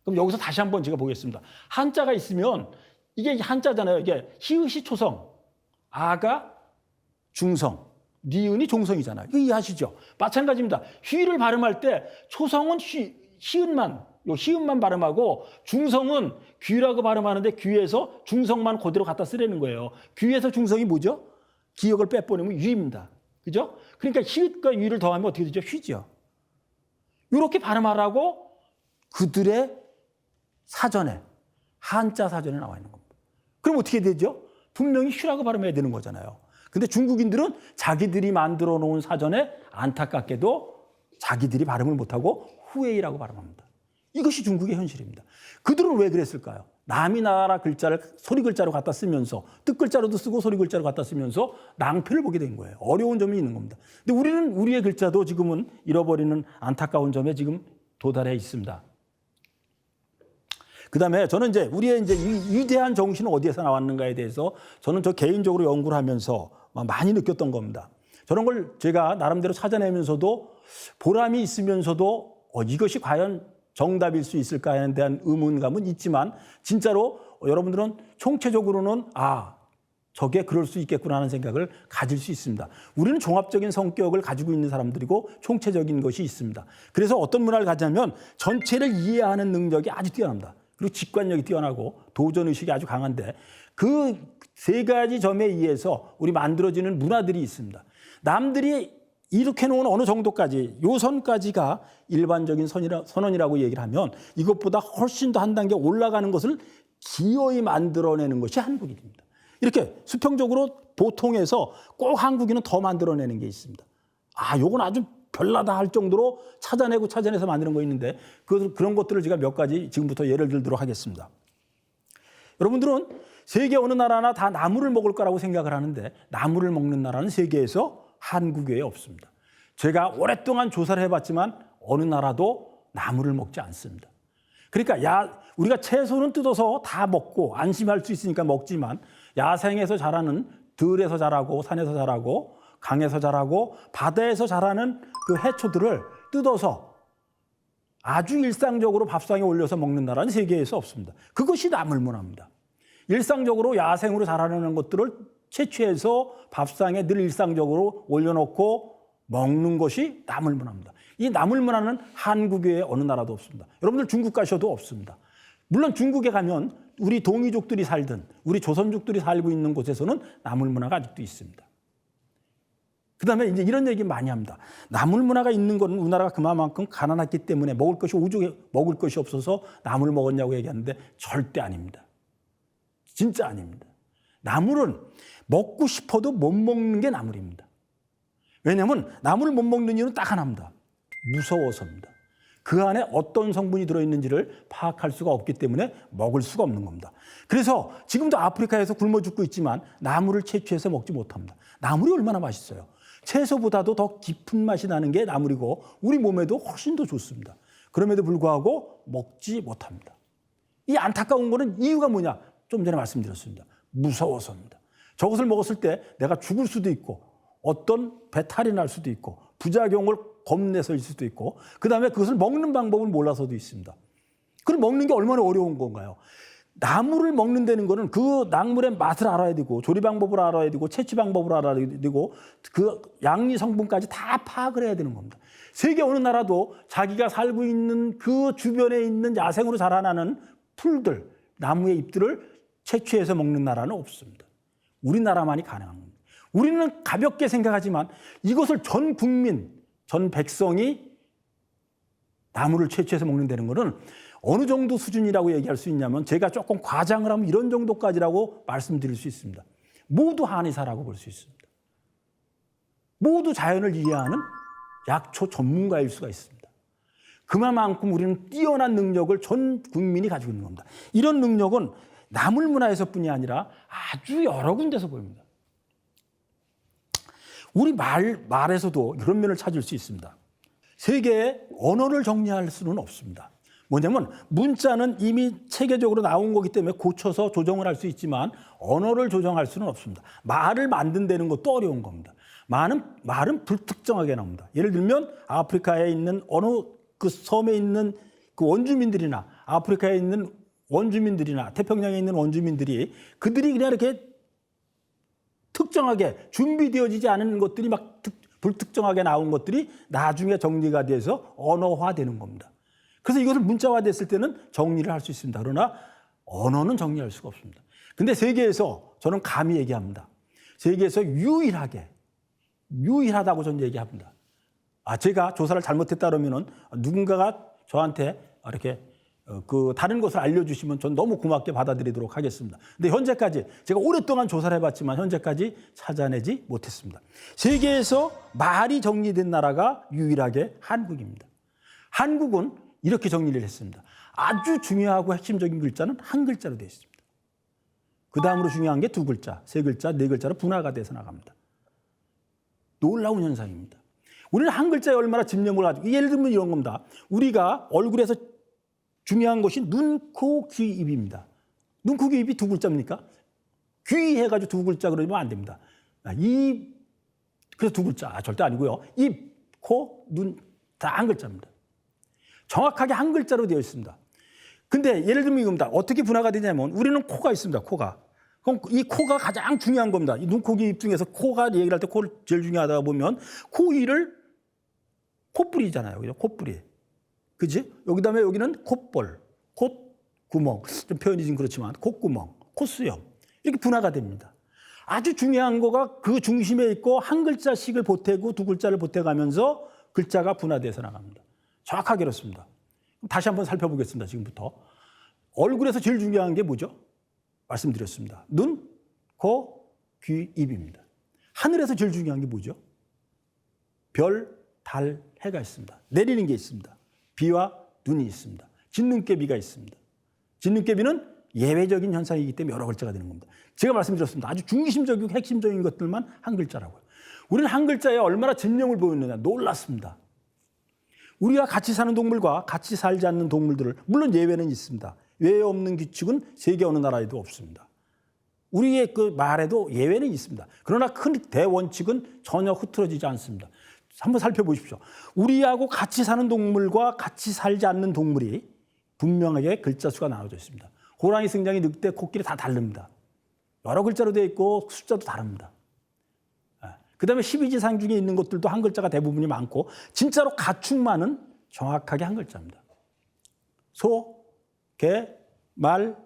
그럼 여기서 다시 한번 제가 보겠습니다. 한자가 있으면 이게 한자잖아요. 이게 히읗이 초성, 아가 중성, 니은이 종성이잖아요. 이거 이해하시죠? 마찬가지입니다. 휘를 발음할 때 초성은 히읗만, 요 히읗만 발음하고 중성은 귀라고 발음하는데 귀에서 중성만 그대로 갖다 쓰라는 거예요. 귀에서 중성이 뭐죠? 기역을 빼버리면 유입니다. 그죠? 그러니까 히읗과 유를 더하면 어떻게 되죠? 휘죠. 이렇게 발음하라고 그들의 사전에, 한자 사전에 나와 있는 겁니다. 그럼 어떻게 되죠? 분명히 휘라고 발음해야 되는 거잖아요. 근데 중국인들은 자기들이 만들어 놓은 사전에 안타깝게도 자기들이 발음을 못하고 후웨이라고 발음합니다. 이것이 중국의 현실입니다. 그들은 왜 그랬을까요? 남이 나라 글자를 소리 글자로 갖다 쓰면서 뜻 글자로도 쓰고 소리 글자로 갖다 쓰면서 낭패를 보게 된 거예요. 어려운 점이 있는 겁니다. 근데 우리는 우리의 글자도 지금은 잃어버리는 안타까운 점에 지금 도달해 있습니다. 그다음에 저는 이제 우리의 이제 이 위대한 정신은 어디에서 나왔는가에 대해서 저는 저 개인적으로 연구를 하면서 많이 느꼈던 겁니다. 저런 걸 제가 나름대로 찾아내면서도 보람이 있으면서도 이것이 과연 정답일 수 있을까에 대한 의문감은 있지만 진짜로 여러분들은 총체적으로는 저게 그럴 수 있겠구나 하는 생각을 가질 수 있습니다. 우리는 종합적인 성격을 가지고 있는 사람들이고 총체적인 것이 있습니다. 그래서 어떤 문화를 가지냐면 전체를 이해하는 능력이 아주 뛰어납니다. 그리고 직관력이 뛰어나고 도전의식이 아주 강한데 그 세 가지 점에 의해서 우리 만들어지는 문화들이 있습니다. 남들이 이렇게 놓은 어느 정도까지 요 선까지가 일반적인 선언이라고 얘기를 하면 이것보다 훨씬 더 한 단계 올라가는 것을 기어이 만들어내는 것이 한국인입니다. 이렇게 수평적으로 보통에서 꼭 한국인은 더 만들어내는 게 있습니다. 요건 아주 별나다 할 정도로 찾아내서 만드는 거 있는데 그런 것들을 제가 몇 가지 지금부터 예를 들도록 하겠습니다. 여러분들은 세계 어느 나라나 다 나무를 먹을 거라고 생각을 하는데 나무를 먹는 나라는 세계에서 한국 외에 없습니다. 제가 오랫동안 조사를 해봤지만 어느 나라도 나무를 먹지 않습니다. 그러니까 우리가 채소는 뜯어서 다 먹고 안심할 수 있으니까 먹지만 야생에서 자라는 들에서 자라고 산에서 자라고 강에서 자라고 바다에서 자라는 그 해초들을 뜯어서 아주 일상적으로 밥상에 올려서 먹는 나라는 세계에서 없습니다. 그것이 나물 문화입니다. 일상적으로 야생으로 자라는 것들을 채취해서 밥상에 늘 일상적으로 올려놓고 먹는 것이 나물 문화입니다. 이 나물 문화는 한국 외에 어느 나라도 없습니다. 여러분들 중국 가셔도 없습니다. 물론 중국에 가면 우리 동이족들이 살든 우리 조선족들이 살고 있는 곳에서는 나물 문화가 아직도 있습니다. 그다음에 이제 이런 얘기 많이 합니다. 나물 문화가 있는 거는 우리나라가 그만큼 가난했기 때문에 먹을 것이 오죽에 먹을 것이 없어서 나물 먹었냐고 얘기하는데 절대 아닙니다. 진짜 아닙니다. 나물은 먹고 싶어도 못 먹는 게 나물입니다. 왜냐하면 나물을 못 먹는 이유는 딱 하나입니다. 무서워서입니다. 그 안에 어떤 성분이 들어있는지를 파악할 수가 없기 때문에 먹을 수가 없는 겁니다. 그래서 지금도 아프리카에서 굶어 죽고 있지만 나물을 채취해서 먹지 못합니다. 나물이 얼마나 맛있어요. 채소보다도 더 깊은 맛이 나는 게 나물이고 우리 몸에도 훨씬 더 좋습니다. 그럼에도 불구하고 먹지 못합니다. 이 안타까운 거는 이유가 뭐냐? 좀 전에 말씀드렸습니다. 무서워서입니다. 저것을 먹었을 때 내가 죽을 수도 있고 어떤 배탈이 날 수도 있고 부작용을 겁내서일 수도 있고, 그다음에 그것을 먹는 방법을 몰라서도 있습니다. 그럼 먹는 게 얼마나 어려운 건가요? 나물을 먹는다는 거는 그 나물의 맛을 알아야 되고, 조리 방법을 알아야 되고, 채취 방법을 알아야 되고, 그 양리 성분까지 다 파악을 해야 되는 겁니다. 세계 어느 나라도 자기가 살고 있는 그 주변에 있는 야생으로 자라나는 풀들, 나무의 잎들을 채취해서 먹는 나라는 없습니다. 우리나라만이 가능한 겁니다. 우리는 가볍게 생각하지만 이것을 전 국민, 전 백성이 나무를 채취해서 먹는다는 것은 어느 정도 수준이라고 얘기할 수 있냐면, 제가 조금 과장을 하면 이런 정도까지라고 말씀드릴 수 있습니다. 모두 한의사라고 볼 수 있습니다. 모두 자연을 이해하는 약초 전문가일 수가 있습니다. 그만큼 우리는 뛰어난 능력을 전 국민이 가지고 있는 겁니다. 이런 능력은 나물 문화에서뿐이 아니라 아주 여러 군데서 보입니다. 우리 말에서도 이런 면을 찾을 수 있습니다. 세계의 언어를 정리할 수는 없습니다. 뭐냐면 문자는 이미 체계적으로 나온 거기 때문에 고쳐서 조정을 할 수 있지만 언어를 조정할 수는 없습니다. 말을 만든다는 것도 어려운 겁니다. 말은 불특정하게 나옵니다. 예를 들면 아프리카에 있는 어느 그 섬에 있는 그 원주민들이나 아프리카에 있는 원주민들이나 태평양에 있는 원주민들이 그들이 그냥 이렇게 특정하게 준비되어지지 않은 것들이 막 불특정하게 나온 것들이 나중에 정리가 돼서 언어화되는 겁니다. 그래서 이것을 문자화됐을 때는 정리를 할 수 있습니다. 그러나 언어는 정리할 수가 없습니다. 근데 세계에서 저는 감히 얘기합니다. 세계에서 유일하다고 저는 얘기합니다. 제가 조사를 잘못했다 그러면은 누군가가 저한테 이렇게 다른 것을 알려주시면 전 너무 고맙게 받아들이도록 하겠습니다. 근데 현재까지 제가 오랫동안 조사를 해봤지만 현재까지 찾아내지 못했습니다. 세계에서 말이 정리된 나라가 유일하게 한국입니다. 한국은 이렇게 정리를 했습니다. 아주 중요하고 핵심적인 글자는 한 글자로 되어 있습니다. 그 다음으로 중요한 게 두 글자, 세 글자, 네 글자로 분화가 돼서 나갑니다. 놀라운 현상입니다. 우리는 한 글자에 얼마나 집념을 가지고, 예를 들면 이런 겁니다. 우리가 얼굴에서 중요한 것이 눈, 코, 귀, 입입니다. 눈, 코, 귀, 입이 두 글자입니까? 귀 해가지고 두 글자 그러면 안 됩니다. 그래서 두 글자 절대 아니고요. 입, 코, 눈 다 한 글자입니다. 정확하게 한 글자로 되어 있습니다. 근데 예를 들면 이겁니다. 어떻게 분화가 되냐면 우리는 코가 있습니다. 코가. 그럼 이 코가 가장 중요한 겁니다. 이 눈, 코, 귀, 입 중에서 코가 얘기를 할 때 코를 제일 중요하다 보면 코 위를 콧불이잖아요. 그죠? 콧불이. 그지? 그다음에 여기는 콧볼, 콧구멍. 좀 표현이 좀 그렇지만 콧구멍, 콧수염. 이렇게 분화가 됩니다. 아주 중요한 거가 그 중심에 있고 한 글자씩을 보태고 두 글자를 보태가면서 글자가 분화돼서 나갑니다. 정확하게 그렇습니다. 다시 한번 살펴보겠습니다. 지금부터. 얼굴에서 제일 중요한 게 뭐죠? 말씀드렸습니다. 눈, 코, 귀, 입입니다. 하늘에서 제일 중요한 게 뭐죠? 별, 달, 해가 있습니다. 내리는 게 있습니다. 비와 눈이 있습니다. 진눈깨비가 있습니다. 진눈깨비는 예외적인 현상이기 때문에 여러 글자가 되는 겁니다. 제가 말씀드렸습니다. 아주 중심적이고 핵심적인 것들만 한 글자라고요. 우리는 한 글자에 얼마나 집념을 보였느냐 놀랐습니다. 우리와 같이 사는 동물과 같이 살지 않는 동물들을, 물론 예외는 있습니다. 예외 없는 규칙은 세계 어느 나라에도 없습니다. 우리의 그 말에도 예외는 있습니다. 그러나 큰 대원칙은 전혀 흐트러지지 않습니다. 한번 살펴보십시오. 우리하고 같이 사는 동물과 같이 살지 않는 동물이 분명하게 글자 수가 나눠져 있습니다. 호랑이, 승냥이, 늑대, 코끼리 다 다릅니다. 여러 글자로 되어 있고 숫자도 다릅니다. 그다음에 12지상 중에 있는 것들도 한 글자가 대부분이 많고 진짜로 가축만은 정확하게 한 글자입니다. 소, 개, 말,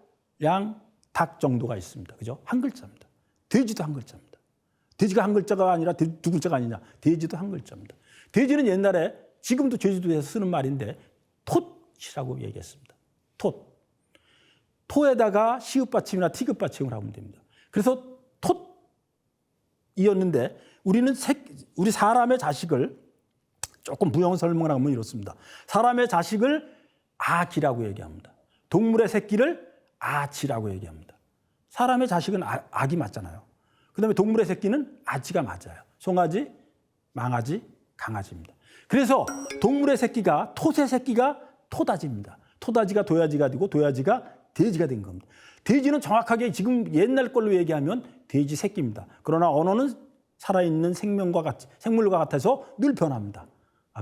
양, 닭 정도가 있습니다. 그죠? 한 글자입니다. 돼지도 한 글자입니다. 돼지가 한 글자가 아니라 두 글자가 아니냐. 돼지도 한 글자입니다. 돼지는 옛날에 지금도 제주도에서 쓰는 말인데 톳이라고 얘기했습니다. 톳. 토에다가 시읒 받침이나 티읒 받침을 하면 됩니다. 그래서 톳이었는데 우리 사람의 자식을 조금 부연 설명을 하면 이렇습니다. 사람의 자식을 아기라고 얘기합니다. 동물의 새끼를 아치라고 얘기합니다. 사람의 자식은 아기 맞잖아요. 그다음에 동물의 새끼는 아지가 맞아요. 송아지, 망아지, 강아지입니다. 그래서 동물의 새끼가 톳의 새끼가 토다지입니다. 토다지가 도야지가 되고 도야지가 돼지가 된 겁니다. 돼지는 정확하게 지금 옛날 걸로 얘기하면 돼지 새끼입니다. 그러나 언어는 살아있는 생물과 같아서 늘 변합니다.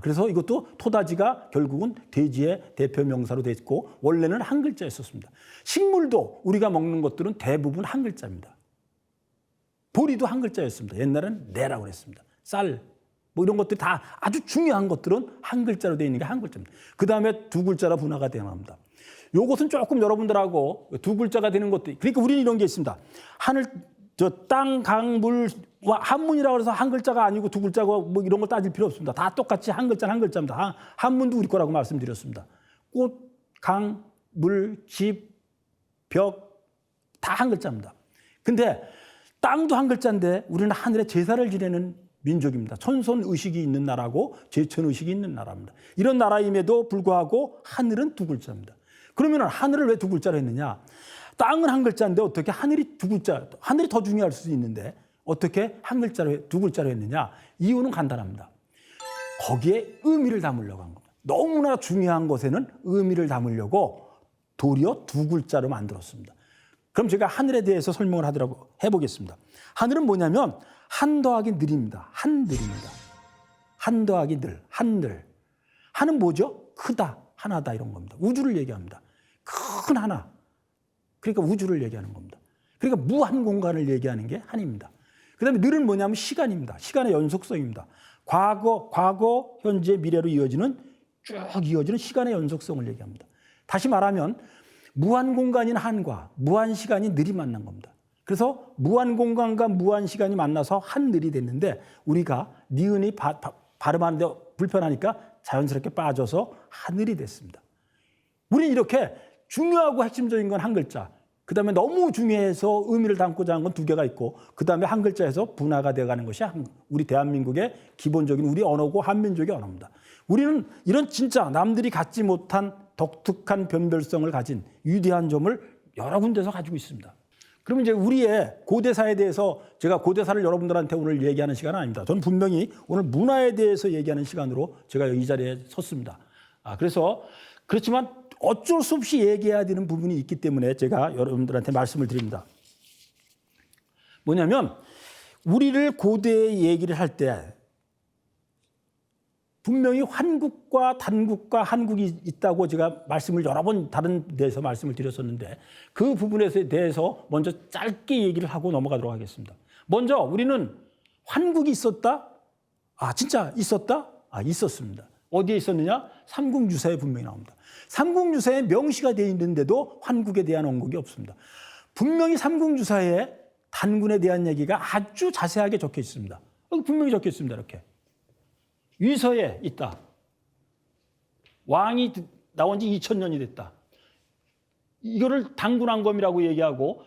그래서 이것도 토다지가 결국은 돼지의 대표 명사로 됐고 원래는 한 글자였었습니다. 식물도 우리가 먹는 것들은 대부분 한 글자입니다. 보리도 한 글자였습니다. 옛날에는 내라고 그랬습니다. 쌀, 뭐 이런 것들이 다 아주 중요한 것들은 한 글자로 되어 있는 게 한 글자입니다. 그 다음에 두 글자로 분화가 되어 나옵니다. 요것은 조금 여러분들하고 두 글자가 되는 것도, 그러니까 우리는 이런 게 있습니다. 하늘, 땅, 강, 물, 한문이라고 해서 한 글자가 아니고 두 글자고 뭐 이런 걸 따질 필요 없습니다. 다 똑같이 한 글자는 한 글자입니다. 한문도 우리 거라고 말씀드렸습니다. 꽃, 강, 물, 집, 벽, 다 한 글자입니다. 근데 땅도 한 글자인데 우리는 하늘에 제사를 지내는 민족입니다. 천손의식이 있는 나라고 제천의식이 있는 나라입니다. 이런 나라임에도 불구하고 하늘은 두 글자입니다. 그러면 하늘을 왜 두 글자로 했느냐? 땅은 한 글자인데 어떻게 하늘이 두 글자, 하늘이 더 중요할 수도 있는데 어떻게 한 글자로, 두 글자로 했느냐? 이유는 간단합니다. 거기에 의미를 담으려고 한 겁니다. 너무나 중요한 것에는 의미를 담으려고 도리어 두 글자로 만들었습니다. 그럼 제가 하늘에 대해서 설명을 하더라고 해보겠습니다. 하늘은 뭐냐면 한 더하기 늘입니다. 한늘입니다. 한 더하기 늘, 한늘. 하는 뭐죠? 크다, 하나다 이런 겁니다. 우주를 얘기합니다. 큰 하나. 그러니까 우주를 얘기하는 겁니다. 그러니까 무한 공간을 얘기하는 게 한입니다. 그 다음에 늘은 뭐냐면 시간입니다. 시간의 연속성입니다. 과거, 현재, 미래로 이어지는 쭉 이어지는 시간의 연속성을 얘기합니다. 다시 말하면 무한 공간인 한과 무한 시간이 늘이 만난 겁니다. 그래서 무한 공간과 무한 시간이 만나서 한늘이 됐는데 우리가 니은이 발음하는데 불편하니까 자연스럽게 빠져서 하늘이 됐습니다. 우리는 이렇게 중요하고 핵심적인 건 한 글자, 그 다음에 너무 중요해서 의미를 담고자 한 건 두 개가 있고 그 다음에 한 글자에서 분화가 되어가는 것이 우리 대한민국의 기본적인 우리 언어고 한민족의 언어입니다. 우리는 이런 진짜 남들이 갖지 못한 독특한 변별성을 가진 위대한 점을 여러 군데서 가지고 있습니다. 그러면 이제 우리의 고대사에 대해서 제가 고대사를 여러분들한테 오늘 얘기하는 시간은 아닙니다. 저는 분명히 오늘 문화에 대해서 얘기하는 시간으로 제가 이 자리에 섰습니다. 그래서 그렇지만 어쩔 수 없이 얘기해야 되는 부분이 있기 때문에 제가 여러분들한테 말씀을 드립니다. 뭐냐면 우리를 고대의 얘기를 할 때 분명히 환국과 단국과 한국이 있다고 제가 말씀을 여러 번 다른 데서 말씀을 드렸었는데 그 부분에 대해서 먼저 짧게 얘기를 하고 넘어가도록 하겠습니다. 먼저 우리는 환국이 있었다? 진짜 있었다? 있었습니다. 어디에 있었느냐? 삼국유사에 분명히 나옵니다. 삼국유사에 명시가 되어 있는데도 환국에 대한 언급이 없습니다. 분명히 삼국유사에 단군에 대한 얘기가 아주 자세하게 적혀 있습니다. 분명히 적혀 있습니다. 이렇게. 위서에 있다. 왕이 나온 지 2000년이 됐다. 이거를 단군왕검이라고 얘기하고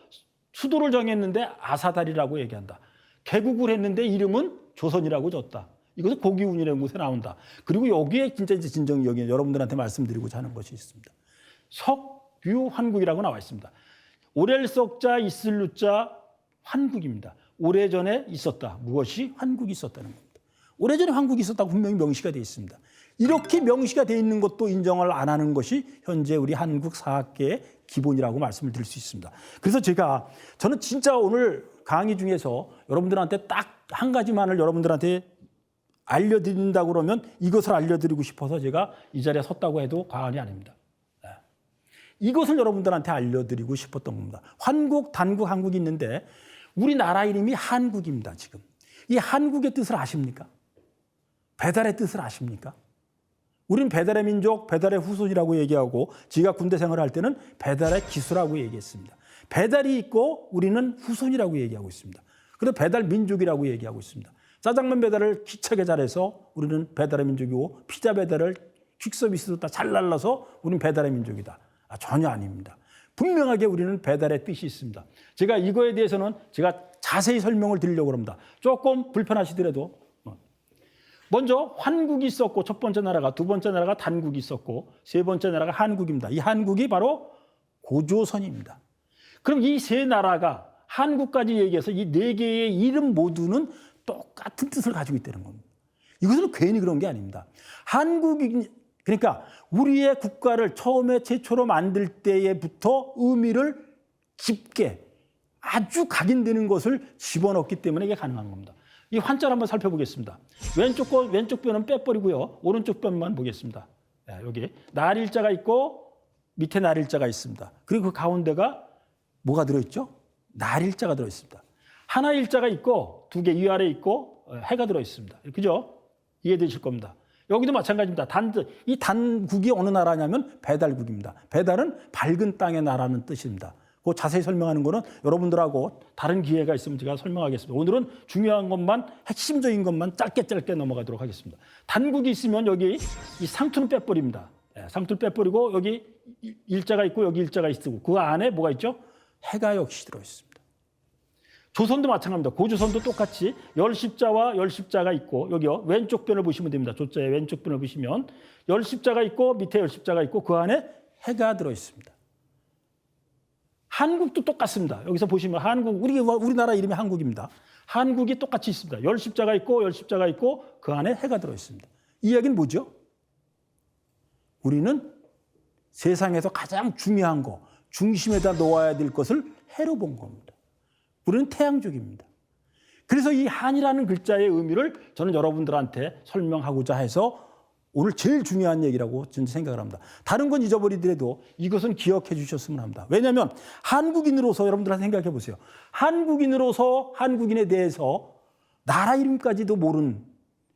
수도를 정했는데 아사달이라고 얘기한다. 개국을 했는데 이름은 조선이라고 줬다. 이것은 고기운이라는 곳에 나온다. 그리고 여기에 진짜 진정 여기 여러분들한테 말씀드리고자 하는 것이 있습니다. 석유환국이라고 나와 있습니다. 오렐석자 있을루자 환국입니다. 오래전에 있었다. 무엇이? 환국이 있었다는 겁니다. 오래전에 환국이 있었다고 분명히 명시가 되어 있습니다. 이렇게 명시가 되어 있는 것도 인정을 안 하는 것이 현재 우리 한국 사학계의 기본이라고 말씀을 드릴 수 있습니다. 그래서 저는 진짜 오늘 강의 중에서 여러분들한테 딱 한 가지만을 여러분들한테 알려드린다고 그러면 이것을 알려드리고 싶어서 제가 이 자리에 섰다고 해도 과언이 아닙니다. 이것을 여러분들한테 알려드리고 싶었던 겁니다. 환국, 단국, 한국이 있는데 우리나라 이름이 한국입니다. 지금. 이 한국의 뜻을 아십니까? 배달의 뜻을 아십니까? 우리는 배달의 민족, 배달의 후손이라고 얘기하고 제가 군대 생활을 할 때는 배달의 기수라고 얘기했습니다. 배달이 있고 우리는 후손이라고 얘기하고 있습니다. 그래서 배달 민족이라고 얘기하고 있습니다. 짜장면 배달을 기차게 잘해서 우리는 배달의 민족이고 피자 배달을 퀵서비스도 다 잘 날라서 우리는 배달의 민족이다. 전혀 아닙니다. 분명하게 우리는 배달의 뜻이 있습니다. 제가 이거에 대해서는 제가 자세히 설명을 드리려고 합니다. 조금 불편하시더라도 먼저 환국이 있었고 첫 번째 나라가, 두 번째 나라가 단국이 있었고 세 번째 나라가 한국입니다. 이 한국이 바로 고조선입니다. 그럼 이 세 나라가 한국까지 얘기해서 이 네 개의 이름 모두는 똑같은 뜻을 가지고 있다는 겁니다. 이것은 괜히 그런 게 아닙니다. 한국이 그러니까 우리의 국가를 처음에 최초로 만들 때부터 의미를 깊게 아주 각인되는 것을 집어넣기 때문에 이게 가능한 겁니다. 이 환자를 한번 살펴보겠습니다. 왼쪽 변은 빼버리고요. 오른쪽 변만 보겠습니다. 네, 여기 날일자가 있고 밑에 날일자가 있습니다. 그리고 그 가운데가 뭐가 들어있죠? 날일자가 들어있습니다. 하나 일자가 있고 두 개 위아래에 있고 해가 들어있습니다. 그죠? 이해되실 겁니다. 여기도 마찬가지입니다. 이 단국이 어느 나라냐면 배달국입니다. 배달은 밝은 땅의 나라는 뜻입니다. 그 자세히 설명하는 거는 여러분들하고 다른 기회가 있으면 제가 설명하겠습니다. 오늘은 중요한 것만, 핵심적인 것만 짧게 넘어가도록 하겠습니다. 단국이 있으면 여기 이 상투는 빼버립니다. 상투를 빼버리고 여기 일자가 있고 여기 일자가 있고 그 안에 뭐가 있죠? 해가 역시 들어있습니다. 조선도 마찬가지입니다. 고조선도 똑같이 열십자와 열십자가 있고 여기요 왼쪽 변을 보시면 됩니다. 조자의 왼쪽 변을 보시면 열십자가 있고 밑에 열십자가 있고 그 안에 해가 들어있습니다. 한국도 똑같습니다. 여기서 보시면 한국, 우리나라 이름이 한국입니다. 한국이 똑같이 있습니다. 열십자가 있고 열십자가 있고 그 안에 해가 들어있습니다. 이 이야기는 뭐죠? 우리는 세상에서 가장 중요한 거, 중심에다 놓아야 될 것을 해로 본 겁니다. 우리는 태양족입니다. 그래서 이 한이라는 글자의 의미를 저는 여러분들한테 설명하고자 해서 오늘 제일 중요한 얘기라고 저는 생각을 합니다. 다른 건 잊어버리더라도 이것은 기억해 주셨으면 합니다. 왜냐하면 한국인으로서 여러분들한테 생각해 보세요. 한국인으로서 한국인에 대해서 나라 이름까지도 모르는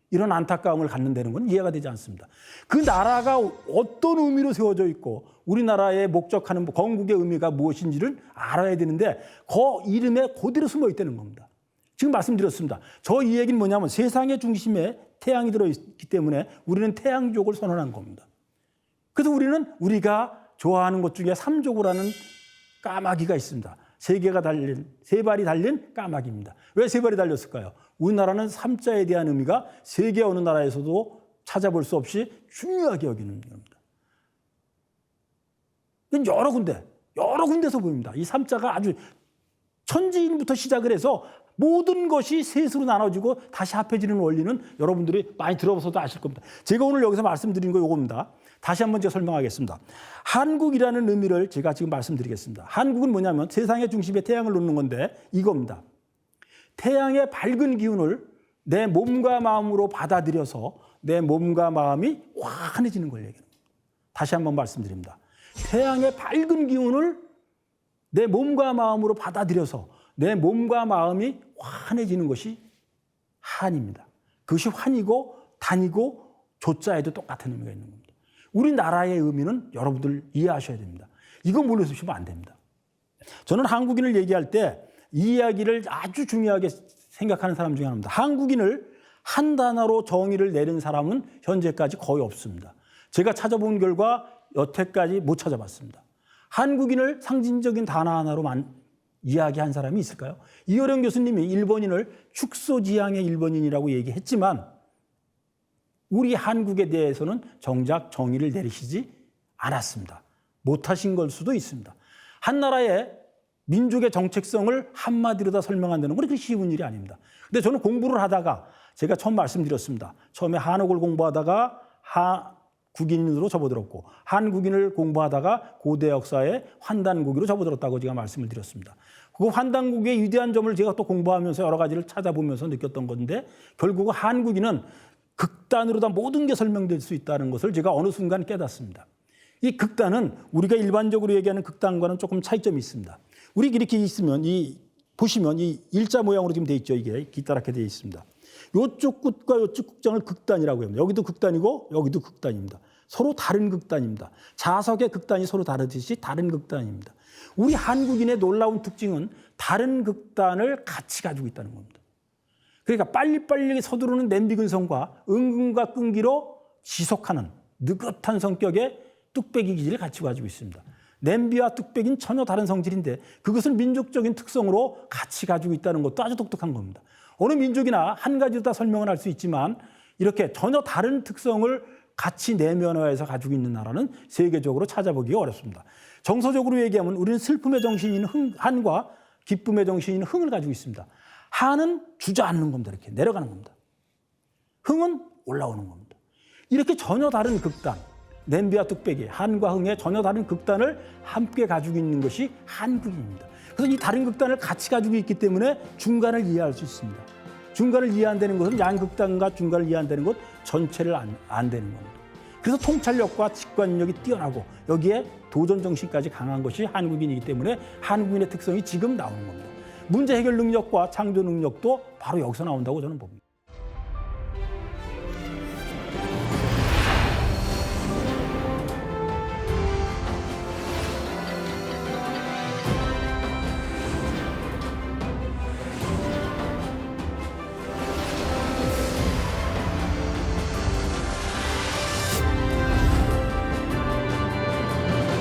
이런 안타까움을 갖는다는 건 이해가 되지 않습니다. 그 나라가 어떤 의미로 세워져 있고 우리나라의 목적하는 건국의 의미가 무엇인지를 알아야 되는데 그 이름에 그대로 숨어 있다는 겁니다. 지금 말씀드렸습니다. 저 이 얘기는 뭐냐면 세상의 중심에 태양이 들어있기 때문에 우리는 태양족을 선언한 겁니다. 그래서 우리는 우리가 좋아하는 것 중에 삼족을 하는 까마귀가 있습니다. 세 발이 달린 까마귀입니다. 왜 세 발이 달렸을까요? 우리나라는 삼자에 대한 의미가 세계 어느 나라에서도 찾아볼 수 없이 중요하게 여기는 겁니다. 이건 여러 군데서 보입니다. 이 삼자가 아주 천지인부터 시작을 해서 모든 것이 셋으로 나눠지고 다시 합해지는 원리는 여러분들이 많이 들어봐서도 아실 겁니다. 제가 오늘 여기서 말씀드린 거 이겁니다. 다시 한번 제가 설명하겠습니다. 한국이라는 의미를 제가 지금 말씀드리겠습니다. 한국은 뭐냐면 세상의 중심에 태양을 놓는 건데 이겁니다. 태양의 밝은 기운을 내 몸과 마음으로 받아들여서 내 몸과 마음이 환해지는 걸 얘기합니다. 다시 한번 말씀드립니다. 태양의 밝은 기운을 내 몸과 마음으로 받아들여서 내 몸과 마음이 환해지는 것이 한입니다. 그것이 환이고 단이고 조자에도 똑같은 의미가 있는 겁니다. 우리나라의 의미는 여러분들 이해하셔야 됩니다. 이거 몰라주시면 안 됩니다. 저는 한국인을 얘기할 때 이 이야기를 아주 중요하게 생각하는 사람 중에 하나입니다. 한국인을 한 단어로 정의를 내린 사람은 현재까지 거의 없습니다. 제가 찾아본 결과 여태까지 못 찾아봤습니다. 한국인을 상징적인 단어 하나로만 이야기한 사람이 있을까요? 이효령 교수님이 일본인을 축소지향의 일본인이라고 얘기했지만 우리 한국에 대해서는 정작 정의를 내리시지 않았습니다. 못하신 걸 수도 있습니다. 한 나라의 민족의 정체성을 한마디로 다 설명한다는 건 그렇게 쉬운 일이 아닙니다. 근데 저는 공부를 하다가 제가 처음 말씀드렸습니다. 처음에 한옥을 공부하다가 국인으로 접어들었고 한국인을 공부하다가 고대 역사의 환단고기로 접어들었다고 제가 말씀을 드렸습니다. 그 환단고기의 위대한 점을 제가 또 공부하면서 여러 가지를 찾아보면서 느꼈던 건데 결국은 한국인은 극단으로 다 모든 게 설명될 수 있다는 것을 제가 어느 순간 깨닫습니다. 이 극단은 우리가 일반적으로 얘기하는 극단과는 조금 차이점이 있습니다. 우리 이렇게 있으면 보시면 이 일자 모양으로 지금 돼 있죠. 이게 기따랗게 돼 있습니다. 이쪽 끝과 이쪽 극장을 극단이라고 합니다. 여기도 극단이고 여기도 극단입니다. 서로 다른 극단입니다. 자석의 극단이 서로 다르듯이 다른 극단입니다. 우리 한국인의 놀라운 특징은 다른 극단을 같이 가지고 있다는 겁니다. 그러니까 빨리빨리 서두르는 냄비근성과 은근과 끈기로 지속하는 느긋한 성격의 뚝배기 기질을 같이 가지고 있습니다. 냄비와 뚝배기는 전혀 다른 성질인데 그것을 민족적인 특성으로 같이 가지고 있다는 것도 아주 독특한 겁니다. 어느 민족이나 한 가지로 다 설명을 할 수 있지만 이렇게 전혀 다른 특성을 같이 내면화해서 가지고 있는 나라는 세계적으로 찾아보기가 어렵습니다. 정서적으로 얘기하면 우리는 슬픔의 정신인 한과 기쁨의 정신인 흥을 가지고 있습니다. 한은 주저앉는 겁니다. 이렇게 내려가는 겁니다. 흥은 올라오는 겁니다. 이렇게 전혀 다른 극단, 냄비와 뚝배기, 한과 흥의 전혀 다른 극단을 함께 가지고 있는 것이 한국입니다. 그래서 이 다른 극단을 같이 가지고 있기 때문에 중간을 이해할 수 있습니다. 중간을 이해 안 되는 것은 양극단과 중간을 이해 안 되는 것 전체를 안 되는 겁니다. 그래서 통찰력과 직관력이 뛰어나고 여기에 도전 정신까지 강한 것이 한국인이기 때문에 한국인의 특성이 지금 나오는 겁니다. 문제 해결 능력과 창조 능력도 바로 여기서 나온다고 저는 봅니다.